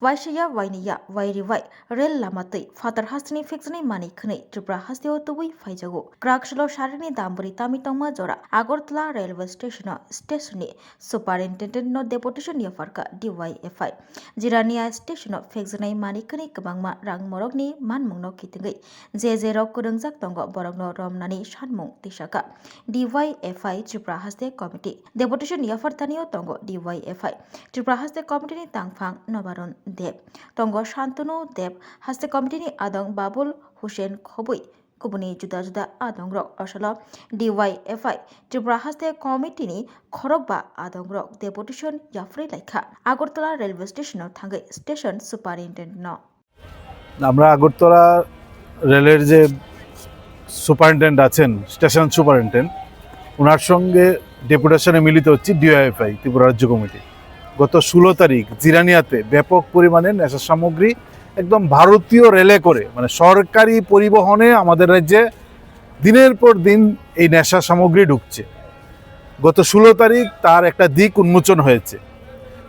Waishaya Wainiya Wairiwai Rel Lamatui Father Hastini Fixini Mani Kne Tripura Hastio Tui Faijago Krakshlo Sharini Damburi Tamitoma Jora Agortla Railway Station Stationi Superintendent no Deputation Yafarka DYFI Jirania Station of Fixini Mani Kne Kabangma Rang Morogni Manmungno Kitingi Zero Kudangjak Tongo Borogno Romnani Shanmung Tishaka DYFI Tripura Haste Committee Deputation Yafartanio Tongo DYFI Tripura Haste Committee Tangfang Nobaron Deb Tongo Shantunu Deb Haste Committee Adong Babul Hussein Khobui Kubuni Juda Juda Adong Rock Oshala DYFI Tripura Haste Committee ni Khorokba Adong Rock Deputation Yafri Laika Agartala Railway Station Thangai Station Superintendent no আমরা আগরতলা রেলের যে superintendent আছেন station superintendent ওনার সঙ্গে ডেপুটেশনে মিলিত হচ্ছে DOFI Tripura রাজ্য committee গত 16 তারিখ জিরানিয়াতে ব্যাপক পরিমাণে নেশা সামগ্রী একদম ভারতীয় রেলে করে মানে সরকারি পরিবহনে আমাদের রাজ্যে দিনের পর দিন এই নেশা সামগ্রী ঢুকছে গত 16 তারিখ তার একটা দিক উন্মোচন হয়েছে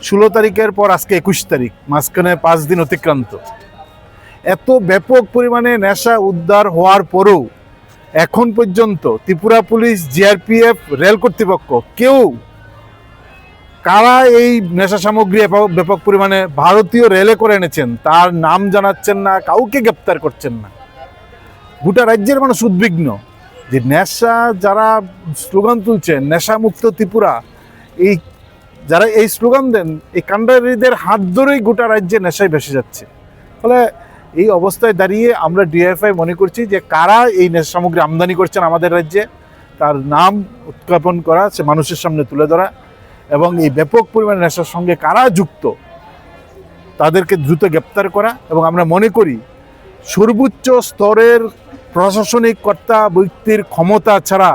16 তারিখের পর আজকে 21 তারিখ মাঝখানে 5 দিন অতিক্রান্ত এত ব্যাপক পরিমাণে নেশা উদ্ধার হওয়ার পরেও এখন পর্যন্ত ত্রিপুরা পুলিশ জিআরপিএফ রেল কর্তৃপক্ষ কেউ কারা এই নেশা সামগ্রী ব্যাপক পরিমাণে ভারতীয় রেলে করে এনেছেন তার নাম জানাচ্ছেন না কাউকে গ্রেপ্তার করছেন না গোটা রাজ্যের মানুষ উদ্বিগ্ন যে নেশা যারা স্লোগান তুলছেন নেশা মুক্ত ত্রিপুরা এই যারা এই স্লোগান দেন এই কাণ্ডারীদের হাত ধরেই গোটা রাজ্যে নেশায় ভেসে যাচ্ছে ফলে এই অবস্থায় দাঁড়িয়ে আমরা ডিএফআই মনে করছি যে কারা এই নেশা সামগ্রী আমদানি করছেন আমাদের রাজ্যে তার নাম উত্থাপন করা সে মানুষের সামনে তুলে ধরা এবং এই ব্যাপক পরিমাণে নেশার সঙ্গে কারা যুক্ত তাদেরকে দ্রুত গ্রেপ্তার করা এবং আমরা মনে করি সর্বোচ্চ স্তরের প্রশাসনিক কর্তা ব্যক্তির ক্ষমতা ছাড়া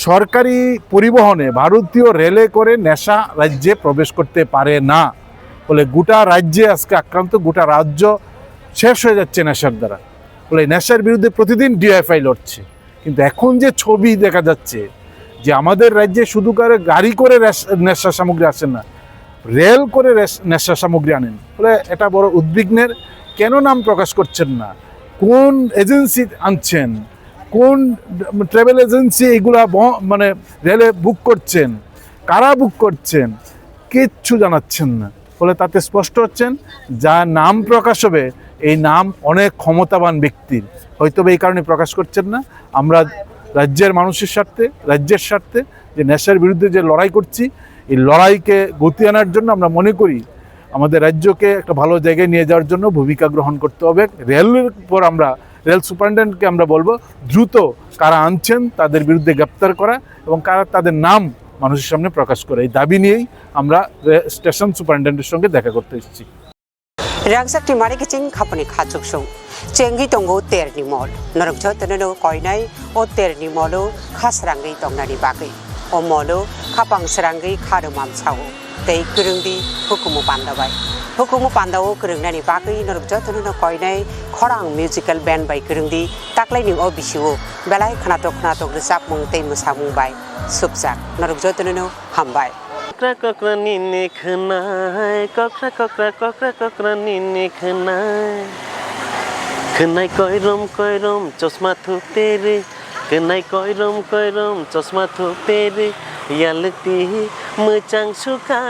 সরকারি পরিবহনে ভারতীয় রেলে করে নেশা রাজ্যে প্রবেশ করতে পারে না ফলে গোটা রাজ্যে আজকে আক্রান্ত গোটা রাজ্য শেষ হয়ে যাচ্ছে নেশার দ্বারা ফলে নেশার বিরুদ্ধে প্রতিদিন ডিএফআই লড়ছে কিন্তু এখন যে ছবি দেখা যাচ্ছে যে আমাদের রাজ্যে শুধু করে গাড়ি করে নেশা সামগ্রী আসেন না রেল করে নেশা সামগ্রী আনেন ফলে এটা বড় উদ্বিগ্নের কেন নাম প্রকাশ করছেন না কোন এজেন্সি আনছেন কোন ট্রাভেল এজেন্সি এগুলা মানে রেলে বুক করছেন কারা বুক করছেন কিচ্ছু জানাচ্ছেন না ফলে তাতে স্পষ্ট হচ্ছেন যা নাম প্রকাশ হবে এই নাম অনেক ক্ষমতাবান ব্যক্তির হয়তো এই কারণে প্রকাশ করছেন না আমরা রাজ্যের মানুষের স্বার্থে রাজ্যের স্বার্থে যে নেশার বিরুদ্ধে যে লড়াই করছি এই লড়াইকে গতি আনার জন্য আমরা মনে করি আমাদের রাজ্যকে একটা ভালো জায়গায় নিয়ে যাওয়ার জন্য ভূমিকা গ্রহণ করতে হবে রেলের পর আমরা রেল সুপারিনটেন্ডেন্টকে আমরা বলবো দ্রুত কারা আনছেন তাদের বিরুদ্ধে গ্রেপ্তার করা এবং কারা তাদের নাম মানুষের সামনে প্রকাশ করে এই দাবি নিয়েই আমরা স্টেশন সুপারিনটেন্ডেন্টের সঙ্গে দেখা করতে এসেছি রাংসাকটি মারিকিচিং খাপনি খাচুকসুং চেঙ্গি তঙ্গো তেরনি মল নরকছ তননো কয়নাই ও তেরনি মলো খাসরাঙ্গি তংনানি বাগৈ ও মলো খাপাং সরাঙ্গি খারমাম সাও tei kurungdi hukumu pandabai hukumu pandawo kurungnani bagui norokjo tonono koinai khorang musical band bai kurungdi taklai ning o bisiwo belai khanatok resap mung tei musamung bai subjak norokjo tonono hambai kokra nini khnai kokra nini khnai koirom chosma thu tere khnai koirom chosma thu tere yalti mechang suka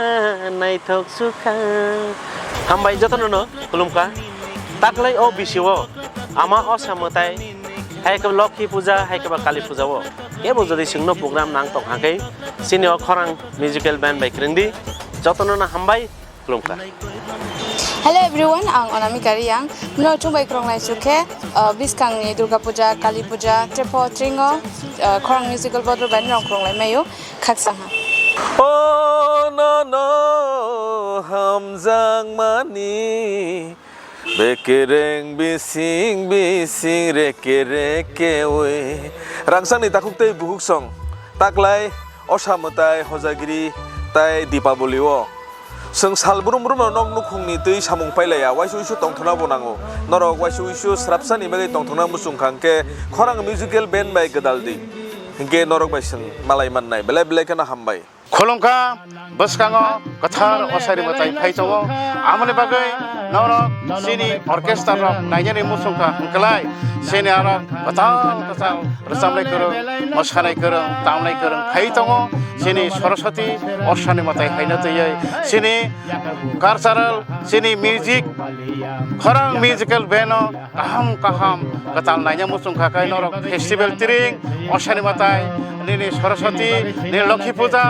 nai thok suka hambai jotono kulumka taklai o bisiwo ama osamotai hai ka lokhi puja hai ka kali puja wo ebo jodi singno program nang tok hakai senior khorang musical band by krindi jotono na hambai kulumka Hello everyone, ang Anamika Riyang. Mula chumbai krong lai sukhe biskang ni Durga Puja, Kali Puja, Trepo Tringo, khorang musical bottle band rong krong lai mayo khaksang ha. Oh no hamjang mani bekereng bising reke we rangsang ni takuk tei buhuk song taklai osamotai hojagiri tai dipaboli wo जों सालब्रुम नक नुखुंनि दै सामुं पाइलाया वाइसु तंथना बनांगो नरक वाइसु स्राबसानि बागै तंथना मुसुंखांके खरां musical band bye गदालदि Hinge नरक बायसं मालाय माननाय बेले बेले केना हामबाय खुलुमखा बसकाङो गोथार असारि मताइ फाइतङो आमनि बागै नरक सिनि अर्केस्ट्रा रक नायजानि मुसुंखा हंखलाय सिनि आरो गोथार रोजाबनाय गोरों मोसानाय गोरों दामनाय गोरों फाइतङो सिनि सरस्वती असानि मताइ हायनो दैयै सिनि कालचारेल सिनि मिउजिक खरां मिउजिकेल बेनो काहाम गोथार नायजा मुसुंखा काय नरक फेस्टिभेल तिरिं असानि मताइ निनि सरस्वती नि लक्ष्मी पूजा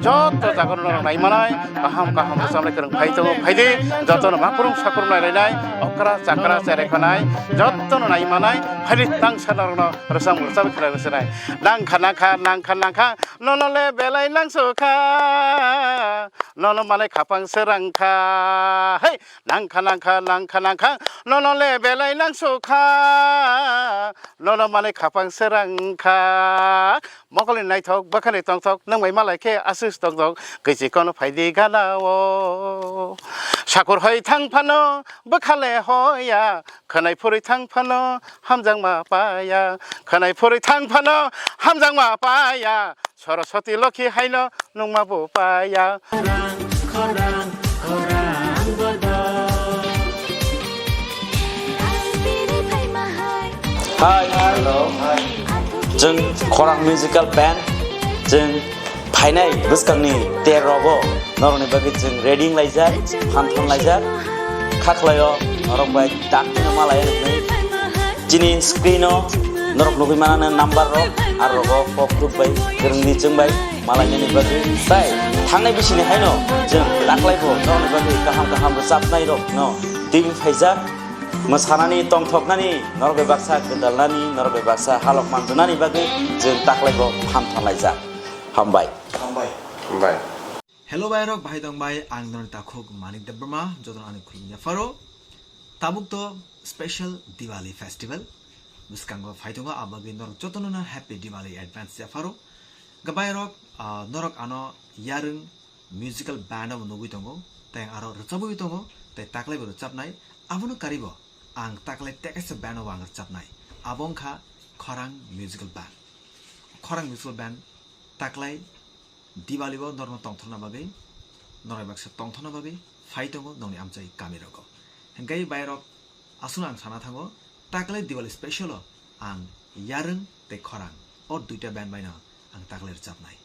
जत जागर नायमानाय गाहाम रोजाबनाय गोरों फायदि जतन माखुरुम साखुरुम नायलायनाय अक्रा जाक्रा जेरायखानाय जतन नायमानाय फायदि नांसारनो रोजाब खेलायबोसोनाय नांखा ननले बेलाय नांसोखा नन माने खापां सोरांखा है नांखा ननले बेलाय नांसोखा नन माने खापां सोरांखा मकलि नायथक बखानि तंथक नोंबाय मालायखे आसुस तंथक गैजिखौनो फायदि गानावो साखर हय थांफानो बखाले हया खोनायफुरै थांफानो हामजां मापाया खोनायफुरै थांफानो हामजां मापाया सरस्वती लखि हायनो नंमाबो पाया Hi, hello. जों खरां मिउजिकेल बेन्ड जों फाइनाय बोसकांनि तेर'बो नरनि बागै जों रेडिं लायजाक फानथन लायजाक खाख्लायो नरक बाय दाखिनो मालाय नै जिनि स्क्रिनो नरक नुगै मानानो नाम्बार रो आरो रो फक ग्रुप बाय गोरोंनि जों बाय मालायनि बागै बाय थांनाय बिसिनि हायनो जों दाख्लायबो नरनि बागै गाहाम रोजाबनाय रो न टिभि फायजाक मोसानानै तंथकनानै नरबे बाक्सा गोदालनानै नरबे बाक्सा हालक मानजुनानै बागै जों दाख्लायबो फानथानलायजाक हामबाय Hello Bayrok Bahai Dong Bai ang non takuk Manik Debrma jodoh anik kulnya faro tabuk to special Diwali festival buskanggo faitunga abagi norok jotonuna happy Diwali advance ya faro gabayrok norok ano yarung musical band of nugi tongo teng aro recabu tongo te taklai bero capnai abono karibo ang taklai tekes band of ang capnai abongkha khorang musical band taklai Diwali bo norma tongthona bagai norai baksa tongthona bagai faitongo noni amchai kamiroko hengkai bayrok asuna ang sana thango taklai Diwali special ang yarung te khorang or duita band baina ang taklai chapnai